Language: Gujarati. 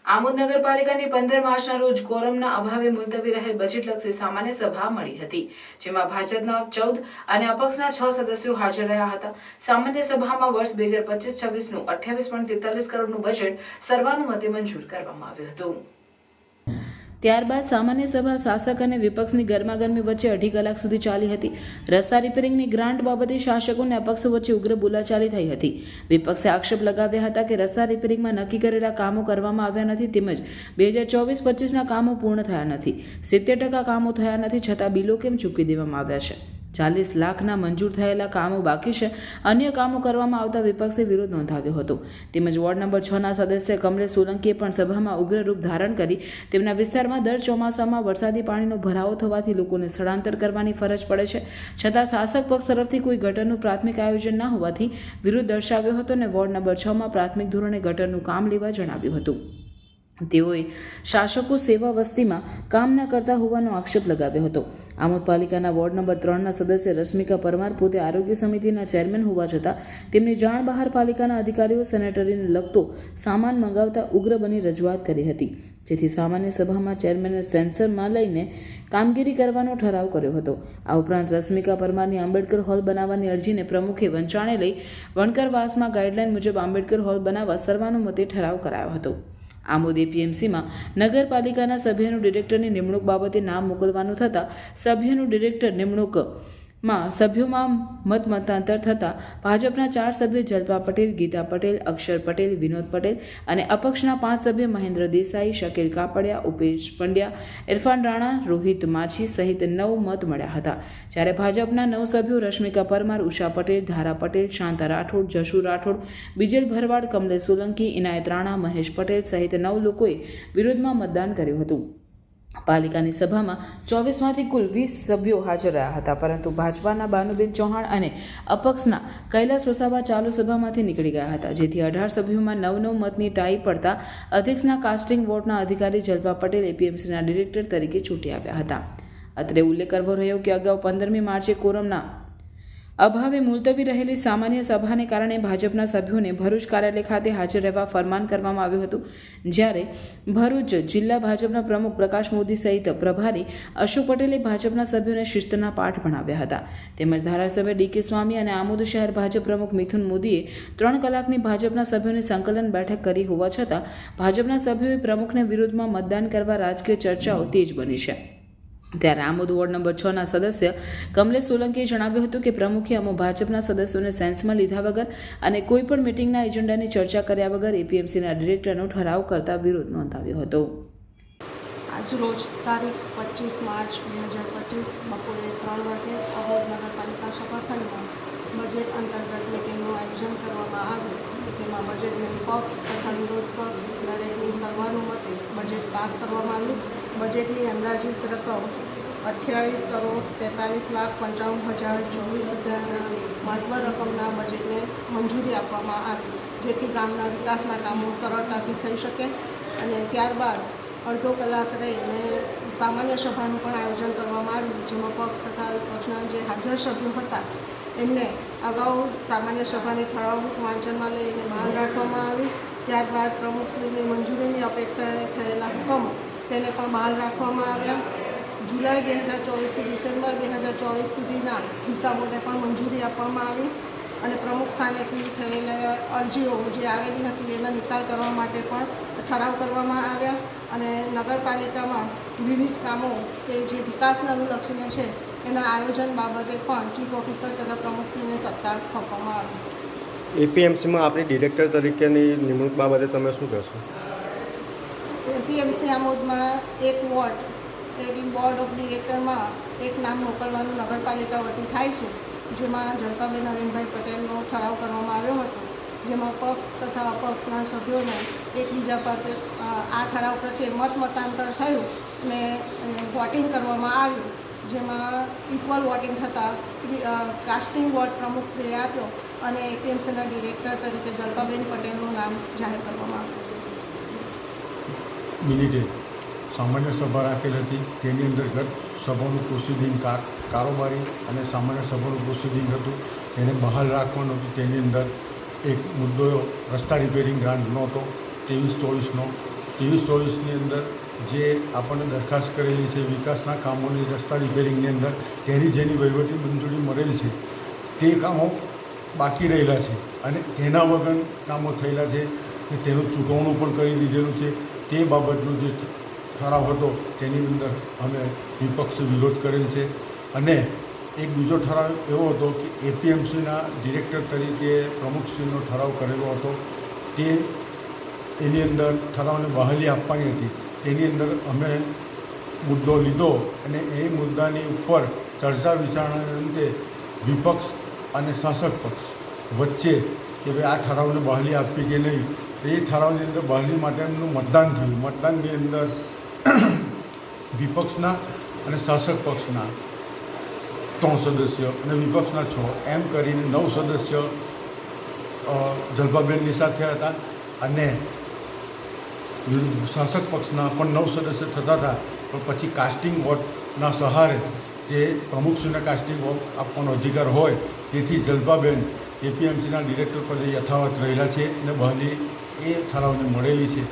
આમોદ નગરપાલિકાની 15 માર્ચના રોજ કોરમના અભાવે મુલતવી રહેલ બજેટલક્ષી સામાન્ય સભા મળી હતી, જેમાં ભાજપના 14 અને અપક્ષના 6 સદસ્યો હાજર રહ્યા હતા. સામાન્ય સભામાં વર્ષ 2025-26નું 28.43 કરોડનું બજેટ સર્વાનુમતે મંજૂર કરવામાં આવ્યું હતું. ત્યારબાદ સામાન્ય સભા શાસક અને વિપક્ષની ગરમાગરમી વચ્ચે 2.5 કલાક સુધી ચાલી હતી. રસ્તા રિપેરિંગની ગ્રાન્ટ બાબતે શાસકો અને અપક્ષો વચ્ચે ઉગ્ર બોલાચાલી થઈ હતી. વિપક્ષે આક્ષેપ લગાવ્યા હતા કે રસ્તા રિપેરિંગમાં નક્કી કરેલા કામો કરવામાં આવ્યા નથી, તેમજ 2024-25ના કામો પૂર્ણ થયા નથી. 70% કામો થયા નથી, છતાં બિલો કેમ ચૂકવી દેવામાં આવ્યા છે? 40 લાખના મંજૂર થયેલા કામો બાકી છે. અન્ય કામો કરવામાં આવતા વિપક્ષે વિરોધ નોંધાવ્યો હતો. તેમજ વોર્ડ નંબર 6ના સદસ્ય કમલેશ સોલંકીએ પણ સભામાં ઉગ્ર રૂપ ધારણ કરી તેમના વિસ્તારમાં દર ચોમાસામાં વરસાદી પાણીનો ભરાવો થવાથી લોકોને સ્થળાંતર કરવાની ફરજ પડે છે, છતાં શાસક પક્ષ તરફથી કોઈ ગટરનું પ્રાથમિક આયોજન ન હોવાથી વિરોધ દર્શાવ્યો હતો અને વોર્ડ નંબર 6માં પ્રાથમિક ધોરણે ગટરનું કામ લેવા જણાવ્યું હતું. તેઓએ શાસકો સેવા વસ્તીમાં કામ ન કરતા હોવાનો આક્ષેપ લગાવ્યો હતો. આમોદ પાલિકાના વોર્ડ નંબર 3ના સદસ્ય રશ્મિકા પરમાર પોતે આરોગ્ય સમિતિના ચેરમેન હોવા છતાં તેમની જાણ બહાર પાલિકાના અધિકારીઓ સેનેટરીને લગતો સામાન મંગાવતા ઉગ્ર બની રજૂઆત કરી હતી, જેથી સામાન્ય સભામાં ચેરમેને સેન્સરમાં લઈને કામગીરી કરવાનો ઠરાવ કર્યો હતો. આ ઉપરાંત રશ્મિકા પરમારની આંબેડકર હોલ બનાવવાની અરજીને પ્રમુખે વંચાણે લઈ વણકરવાસમાં ગાઈડલાઈન મુજબ આંબેડકર હોલ બનાવવા સર્વાનુમતે ઠરાવ કરાયો હતો. આમોદ એપીએમસીમાં નગરપાલિકાના સભ્યનું ડિરેક્ટરની નિમણૂક બાબતે નામ મોકલવાનું થતાં સભ્યનું ડિરેક્ટર નિમણૂકમાં સભ્યોમાં મતાંતર થતાં ભાજપના 4 સભ્ય જલ્પા પટેલ, ગીતા પટેલ, અક્ષર પટેલ, વિનોદ પટેલ અને અપક્ષના 5 સભ્ય મહેન્દ્ર દેસાઈ, શકીલ કાપડિયા, ઉપેશ પંડ્યા, ઇરફાન રાણા, રોહિત માછી સહિત 9 મત મળ્યા હતા. જ્યારે ભાજપના 9 સભ્યો રશ્મિકા પરમાર, ઉષા પટેલ, ધારા પટેલ, શાંતા રાઠોડ, જશુ રાઠોડ, બીજલ ભરવાડ, કમલેશ સોલંકી, ઇનાયત રાણા, મહેશ પટેલ સહિત 9 લોકોએ વિરોધમાં મતદાન કર્યું હતું. પાલિકાની સભામાં 24માંથી કુલ 20 સભ્યો હાજર રહ્યા હતા, પરંતુ ભાજપાના બાનુબેન ચૌહાણ અને અપક્ષના કૈલાસ વસાવા ચાલુ સભામાંથી નીકળી ગયા હતા, જેથી 18 સભ્યોમાં 9 મતની ટાઈ પડતા અધ્યક્ષના કાસ્ટિંગ વોટના અધિકારી જલ્પા પટેલ એપીએમસીના ડિરેક્ટર તરીકે ચૂંટી આવ્યા હતા. અત્રે ઉલ્લેખ કરવો રહ્યો કે અગાઉ 15મી માર્ચે કોરમના અભાવે મુલતવી રહેલી સામાન્ય સભાને કારણે ભાજપના સભ્યોને ભરૂચ કાર્યાલય ખાતે હાજર રહેવા ફરમાન કરવામાં આવ્યું હતું, જ્યારે ભરૂચ જિલ્લા ભાજપના પ્રમુખ પ્રકાશ મોદી સહિત પ્રભારી અશોક પટેલે ભાજપના સભ્યોને શિસ્તના પાઠ ભણાવ્યા હતા. તેમજ ધારાસભ્ય ડીકે સ્વામી અને આમોદ શહેર ભાજપ પ્રમુખ મિથુન મોદીએ 3 કલાકની ભાજપના સભ્યોની સંકલન બેઠક કરી હોવા છતાં ભાજપના સભ્યોએ પ્રમુખને વિરોધમાં મતદાન કરવા રાજકીય ચર્ચાઓ તેજ બની છે. ત્યારે આમોદ વોર્ડ નંબર 6ના સદસ્ય કમલેશ સોલંકીએ જણાવ્યું હતું કે પ્રમુખે અમો ભાજપના સદસ્યોને સેન્સમાં લીધા વગર અને કોઈપણ મિટિંગના એજન્ડાની ચર્ચા કર્યા વગર એપીએમસીના ડિરેક્ટરનો ઠરાવ કરતા વિરોધ નોંધાવ્યો હતો. આજરોજ તારીખ 25 માર્ચ 2025 બપોરે 3 વાગે આમોદ નગરપાલિકા સભાખંડમાં બજેટ અંતર્ગત મિટિંગનું આયોજન કરવામાં આવ્યું. તેમાં બજેટને પક્ષ તથા વિરોધ પક્ષ દરેકની સર્વાનુમતે બજેટ પાસ કરવામાં આવ્યું. બજેટની અંદાજિત રકમ 28,43,95,024 રૂપિયાના મહત્વ રકમના બજેટને મંજૂરી આપવામાં આવી, જેથી ગામના વિકાસના કામો સરળતાથી થઈ શકે. અને ત્યારબાદ અડધો કલાક રહીને સામાન્ય સભાનું પણ આયોજન કરવામાં આવ્યું, જેમાં પક્ષ તથા વિપક્ષના જે હાજર સભ્યો હતા એમને અગાઉ સામાન્ય સભાની ઠરાવ વાંચનમાં લઈને બહાર રાખવામાં આવી. ત્યારબાદ પ્રમુખશ્રીની મંજૂરીની અપેક્ષાએ થયેલા હુકમો તેને પણ બહાર રાખવામાં આવ્યા. જુલાઈ 2024થી ડિસેમ્બર 2024 સુધીના હિસાબોને પણ મંજૂરી આપવામાં આવી અને પ્રમુખ સ્થાનેથી થયેલા અરજીઓ જે આવેલી હતી એના નિકાલ કરવા માટે પણ ઠરાવ કરવામાં આવ્યા. અને નગરપાલિકામાં વિવિધ કામો કે જે વિકાસને અનુલક્ષીને છે એના આયોજન બાબતે પણ ચીફ ઓફિસર તથા પ્રમુખશ્રીને સત્તા સોંપવામાં આવી. એપીએમસીમાં આપણી ડિરેક્ટર તરીકેની નિમણૂક બાબતે તમે શું કહેશો? એપીએમસી આમોદમાં એક બોર્ડ ઓફ ડિરેક્ટરમાં એક નામ મોકલવાનું નગરપાલિકા વતી થાય છે, જેમાં જલ્પાબેન અરવિંદભાઈ પટેલનો ઠરાવ કરવામાં આવ્યો હતો, જેમાં પક્ષ તથા અપક્ષના સભ્યોને એકબીજા પર આ ઠરાવ પ્રત્યે મતાંતર થયું અને વોટિંગ કરવામાં આવ્યું, જેમાં ઇક્વલ વોટિંગ થતાં કાસ્ટિંગ વોટ પ્રમુખશ્રીએ આપ્યો અને એપીએમસીના ડિરેક્ટર તરીકે જલ્પાબેન પટેલનું નામ જાહેર કરવામાં આવ્યું. મિનિટે સામાન્ય સભા રાખેલ હતી, તેની અંતર્ગત સભાનું પ્રોસિડિંગ કારોબારી અને સામાન્ય સભાનું પ્રોસિડિંગ હતું એને બહાલ રાખવાનું હતું. તેની અંદર એક મુદ્દો રસ્તા રિપેરિંગ ગ્રાન્ટ નહોતો 23-24નો, 23-24ની અંદર જે આપણને દરખાસ્ત કરેલી છે વિકાસના કામોની રસ્તા રિપેરિંગની અંદર તેની જેની વહીવટી મંજૂરી મળેલ છે તે કામો બાકી રહેલા છે અને તેના વગર કામો થયેલા છે કે તેનું ચૂકવણું પણ કરી દીધેલું છે. તે બાબતનો જે ઠરાવ હતો તેની અંદર અમે વિપક્ષ વિરોધ કરેલ છે. અને એક બીજો ઠરાવ એવો હતો કે એપીએમસીના ડિરેક્ટર તરીકે પ્રમુખશ્રીનો ઠરાવ કરેલો હતો. તે એની અંદર ઠરાવને બહાલી આપવાની હતી. તેની અંદર અમે મુદ્દો લીધો અને એ મુદ્દાની ઉપર ચર્ચા વિચારણાના અંતે વિપક્ષ અને શાસક પક્ષ વચ્ચે કે ભાઈ આ ઠરાવને બહાલી આપવી કે નહીં. એ ઠરાવની અંદર બહાલી માટેનું મતદાન થયું. મતદાનની અંદર વિપક્ષના અને શાસક પક્ષના 3 સદસ્ય અને વિપક્ષના 6 એમ કરીને 9 સદસ્ય જલપાબેનની સાથે હતા અને શાસક પક્ષના પણ 9 સદસ્ય થતા હતા. પણ પછી કાસ્ટિંગ વોટના સહારે જે પ્રમુખશ્રીને કાસ્ટિંગ વોટ આપવાનો અધિકાર હોય તેથી જલપાબેન એપીએમસીના ડિરેક્ટર પદે યથાવત રહેલા છે અને બહાલી એ ઠરાવને મળેલી છે.